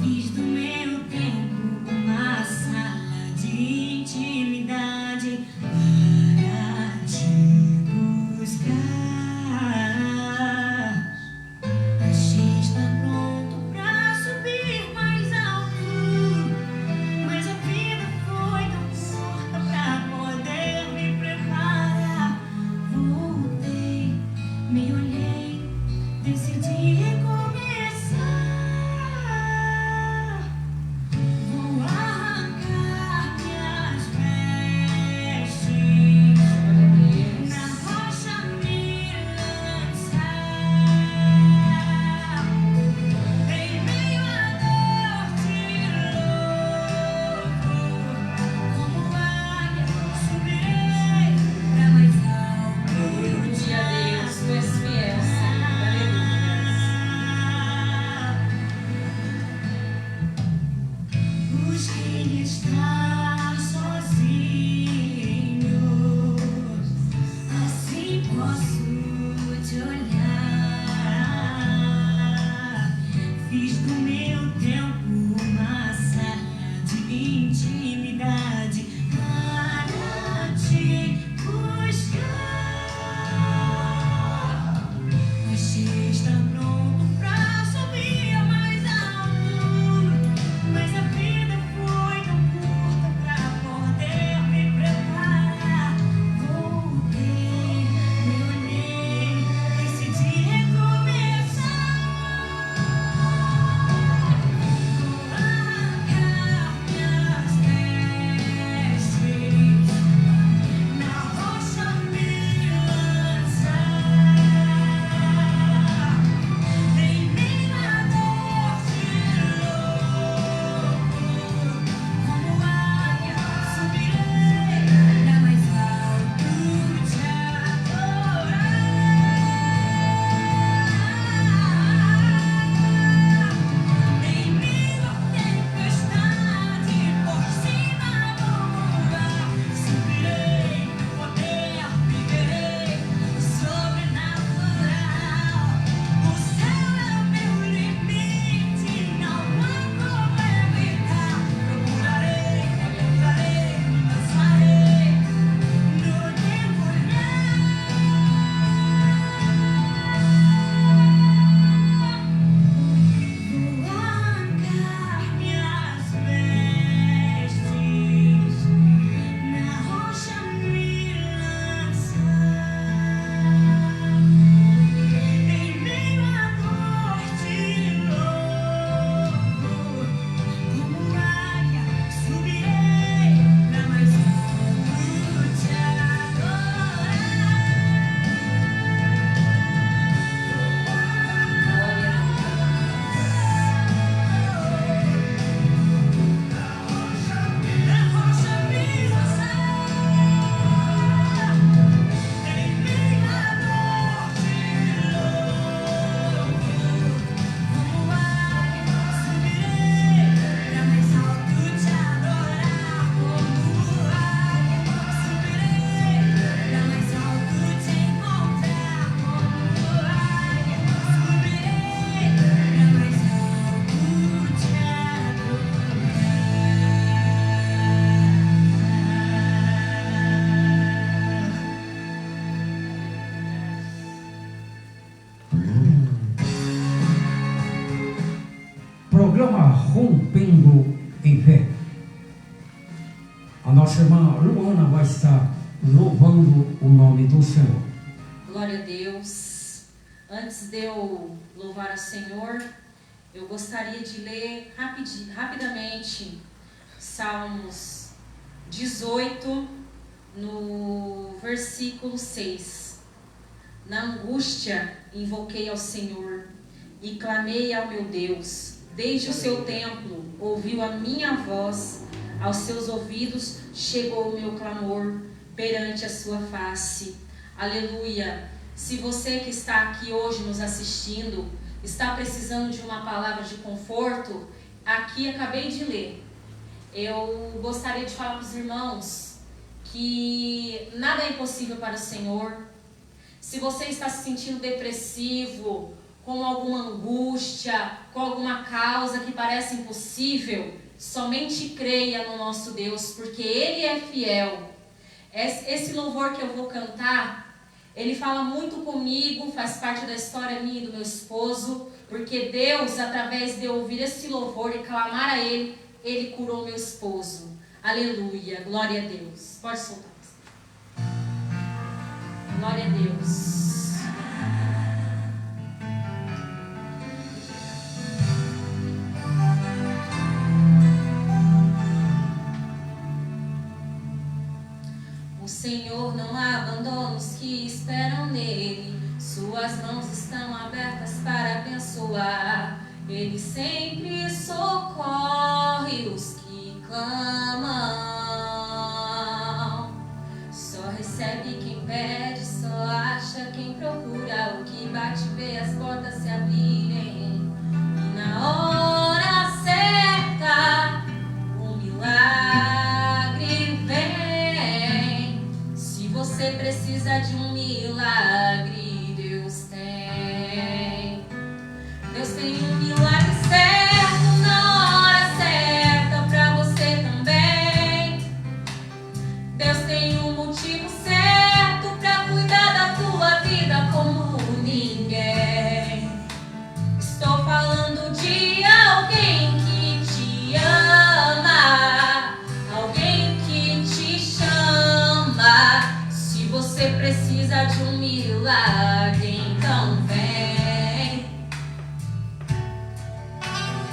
Fiz do meu tempo uma sala de intimidade para te buscar. Achei estar pronto pra subir mais alto, mas a vida foi tão curta pra poder me preparar. Voltei, me olhei, decidi recomeçar. Vou arrancar minhas vestes, na rocha me lançar. Em meio à dor te louvo, como águia subirei pra mais alto Aleluia, Deus, tu és fiel, Senhor. Aleluia. programa Rompendo em Fé. A nossa irmã Luana vai estar louvando o nome do Senhor. Glória a Deus. Antes de eu louvar o Senhor, eu gostaria de ler rapidamente Salmos 18, no versículo 6. Na angústia invoquei ao Senhor e clamei ao meu Deus. Desde o seu templo ouviu a minha voz, aos seus ouvidos chegou o meu clamor perante a sua face. Aleluia! Se você que está aqui hoje nos assistindo está precisando de uma palavra de conforto, aqui acabei de ler. Eu gostaria de falar para os irmãos que nada é impossível para o Senhor. Se você está se sentindo depressivo, com alguma angústia, com alguma causa que parece impossível, somente creia no nosso Deus, porque Ele é fiel. Esse louvor que eu vou cantar, ele fala muito comigo, faz parte da história minha e do meu esposo, porque Deus, através de eu ouvir esse louvor e clamar a Ele, Ele curou meu esposo. Aleluia, glória a Deus. Pode soltar. Glória a Deus. O Senhor não abandona os que esperam nele. Suas mãos estão abertas para abençoar. Ele sempre socorre os que clamam. Só recebe quem pede, só acha quem procura. O que bate vê as portas se abrirem. E na hora certa, um milagre vem. Se você precisa de um milagre, Deus tem. Deus tem um milagre certo na hora certa pra você também. Deus tem um motivo certo pra cuidar da tua vida como ninguém. Estou falando de alguém que te ama, alguém que te chama. Se você precisa de um milagre, então vem.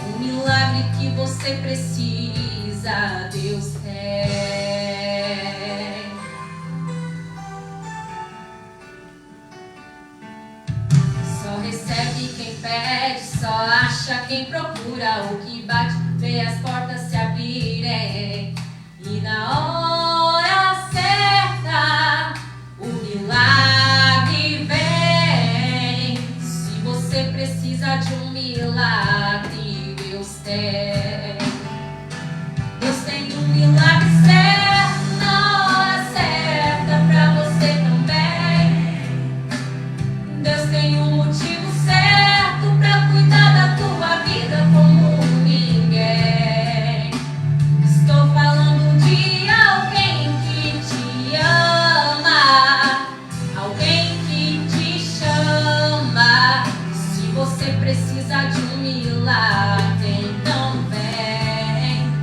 O milagre que você precisa, Deus tem. Só recebe quem pede, só acha quem procura. O que bate, vê as portas se abrirem. E na hora certa, o milagre vem. Se você precisa de um milagre, Deus tem. Deus tem um milagre certo na hora certa pra você também. Deus tem um motivo certo pra cuidar da tua vida como ninguém. Estou falando de alguém que te ama, alguém que te chama. Se você precisa de um milagre, então vem.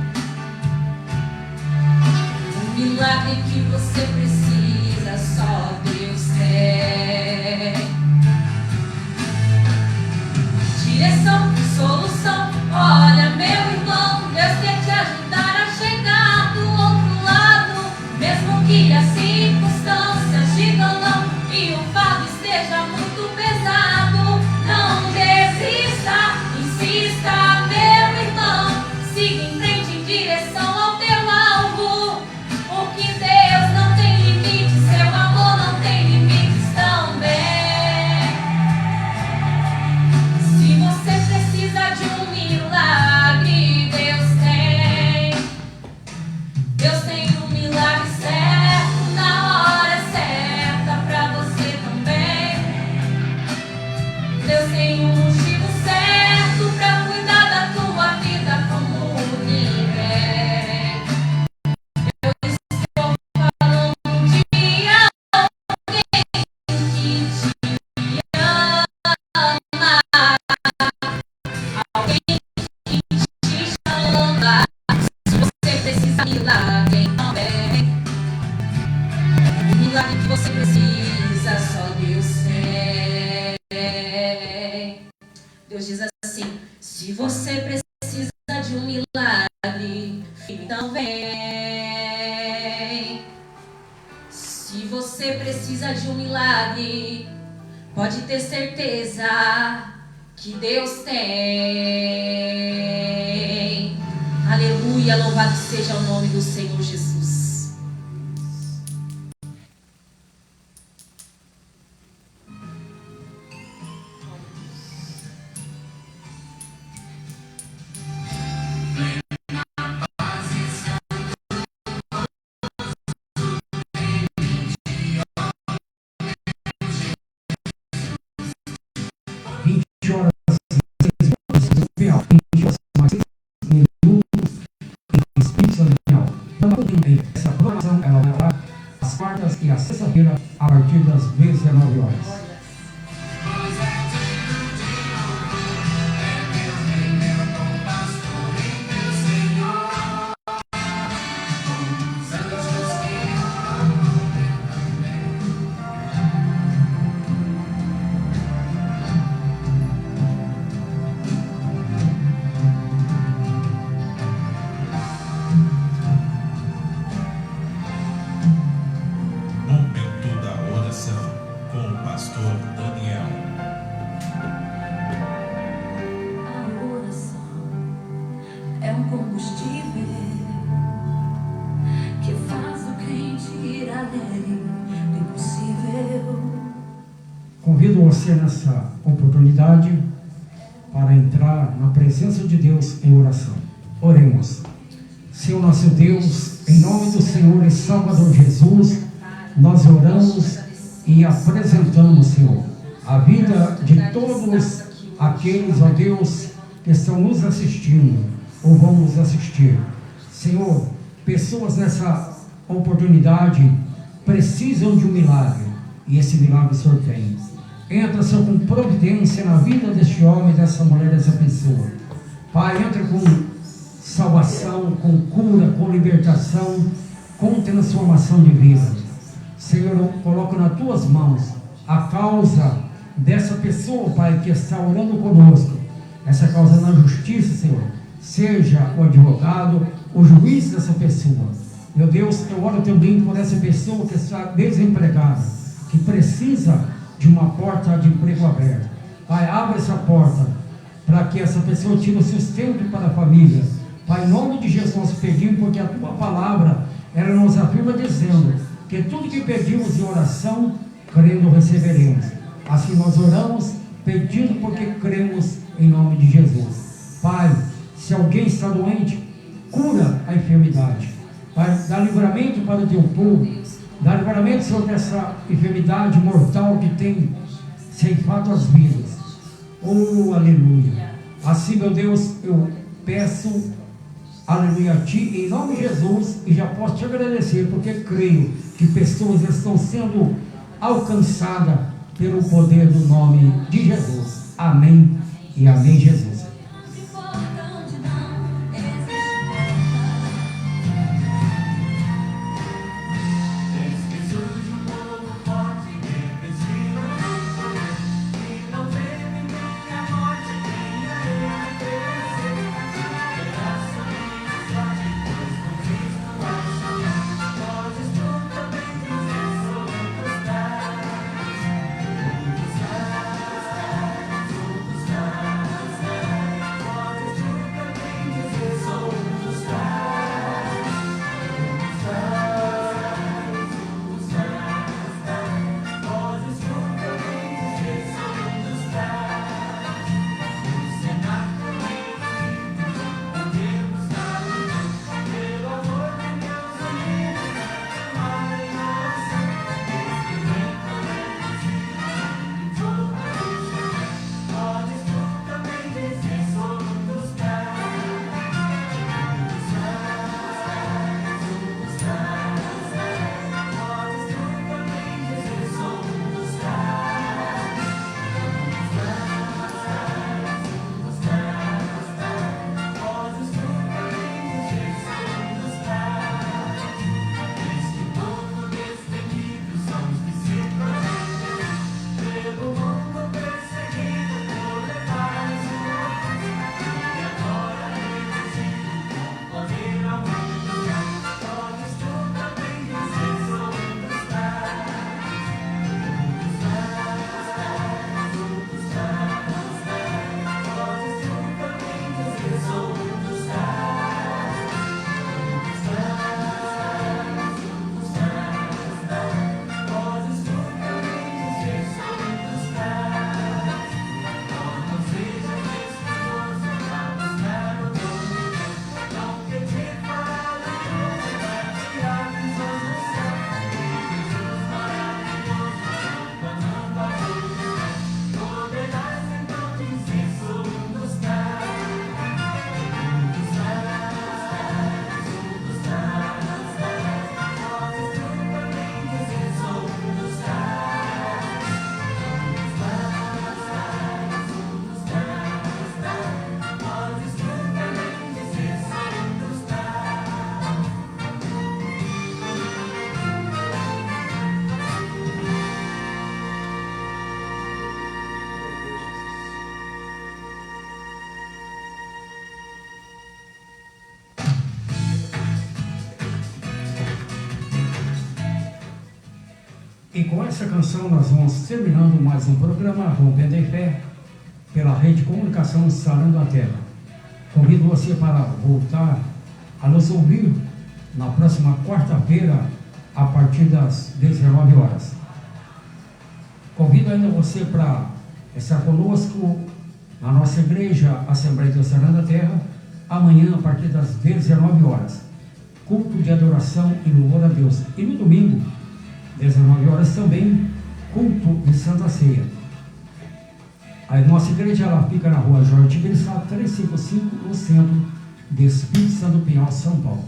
O milagre que você precisa, só Deus tem. Direção, solução, olha meu irmão, Deus quer te ajudar a chegar do outro lado. Mesmo que as circunstâncias digam não e o fardo esteja muito pesado, não desista, insista meu irmão. Siga em frente em direção ao teu alvo, porque Deus não tem limites, seu amor não tem limites também. Se você precisa de um milagre, Deus diz assim: se você precisa de um milagre, então vem. Se você precisa de um milagre, pode ter certeza que Deus tem. Aleluia, louvado seja o nome do Senhor Jesus. Essa programação ela vai lá às quartas e às sexta-feira a partir das 19 horas. Momento da oração com o pastor Daniel. A oração é um combustível que faz o crente ir além do impossível. Convido você nessa oportunidade para entrar na presença de Deus em oração. Oremos. Senhor nosso Deus, em nome do Senhor e Salvador Jesus, nós oramos e apresentamos, Senhor, a vida de todos aqueles, ó Deus, que estão nos assistindo ou vão nos assistir. Senhor, pessoas nessa oportunidade precisam de um milagre e esse milagre o Senhor tem. Entra, Senhor, com providência na vida deste homem, dessa mulher, dessa pessoa. Pai, entra com salvação, com cura, com libertação, com transformação de vida. Senhor, eu coloco nas tuas mãos a causa dessa pessoa, Pai, que está orando conosco. Essa causa na justiça, Senhor. Seja o advogado, o juiz dessa pessoa. Meu Deus, eu oro também por essa pessoa que está desempregada, que precisa de uma porta de emprego aberta. Pai, abre essa porta para que essa pessoa tire o sustento para a família. Pai, em nome de Jesus nós pedimos, porque a tua palavra, ela nos afirma dizendo que tudo que pedimos em oração, crendo receberemos. Assim nós oramos, pedindo porque cremos em nome de Jesus. Pai, se alguém está doente, cura a enfermidade. Pai, dá livramento para o teu povo. Dá livramento, Senhor, dessa enfermidade mortal que tem ceifado as vidas. Oh, aleluia. Assim, meu Deus, eu peço, aleluia, a Ti, em nome de Jesus, e já posso Te agradecer, porque creio que pessoas estão sendo alcançadas pelo poder do nome de Jesus. Amém e amém, Jesus. Não importa onde não existe E com essa canção nós vamos terminando mais um programa Rompendo em Fé pela Rede de Comunicação Sarando a Terra. Convido você para voltar a nos ouvir na próxima quarta-feira a partir das 19 horas. Convido ainda você para estar conosco na nossa igreja Assembleia de Deus Sarando a Terra amanhã a partir das 19 horas. Culto de adoração e louvor a Deus. E no domingo, 19 horas também, culto de Santa Ceia. A nossa igreja ela fica na rua Jorge Tibiriçá, 355, no centro de Espírito Santo do Pinhal, São Paulo.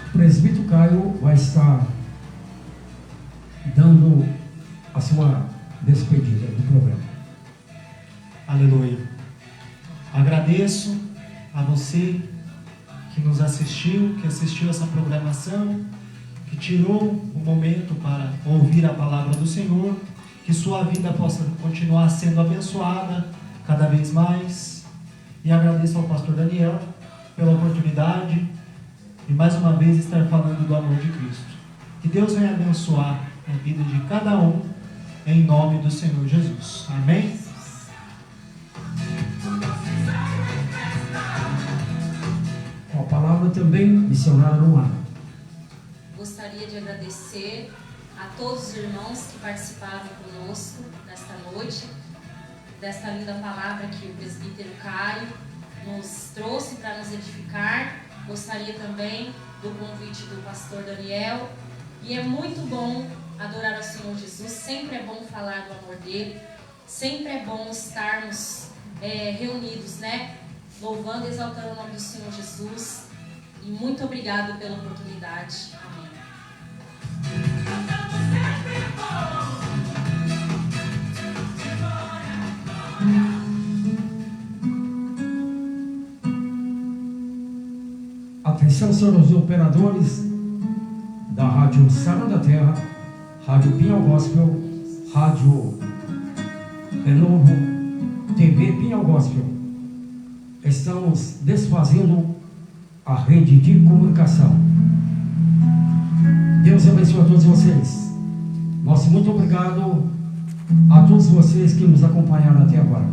O presbítero Caio vai estar dando a sua despedida do programa. Aleluia. Agradeço a você que nos assistiu, que assistiu essa programação, que tirou um momento para ouvir a palavra do Senhor, que sua vida possa continuar sendo abençoada cada vez mais. E agradeço ao pastor Daniel pela oportunidade de mais uma vez estar falando do amor de Cristo. Que Deus venha abençoar a vida de cada um, em nome do Senhor Jesus. Amém? Com a palavra também, missionária Luana. Gostaria de agradecer a todos os irmãos que participaram conosco nesta noite, desta linda palavra que o presbítero Caio nos trouxe para nos edificar. Gostaria também do convite do pastor Daniel. E é muito bom adorar ao Senhor Jesus, sempre é bom falar do amor dele, sempre é bom estarmos reunidos, né? Louvando e exaltando o nome do Senhor Jesus. E muito obrigado pela oportunidade. Amém. Atenção, senhores operadores da Rádio Sarando a Terra, Rádio Pinhal Gospel, Rádio Renovo, TV Pinhal Gospel. Estamos desfazendo a rede de comunicação. Deus abençoe a todos vocês. Nosso muito obrigado a todos vocês que nos acompanharam até agora.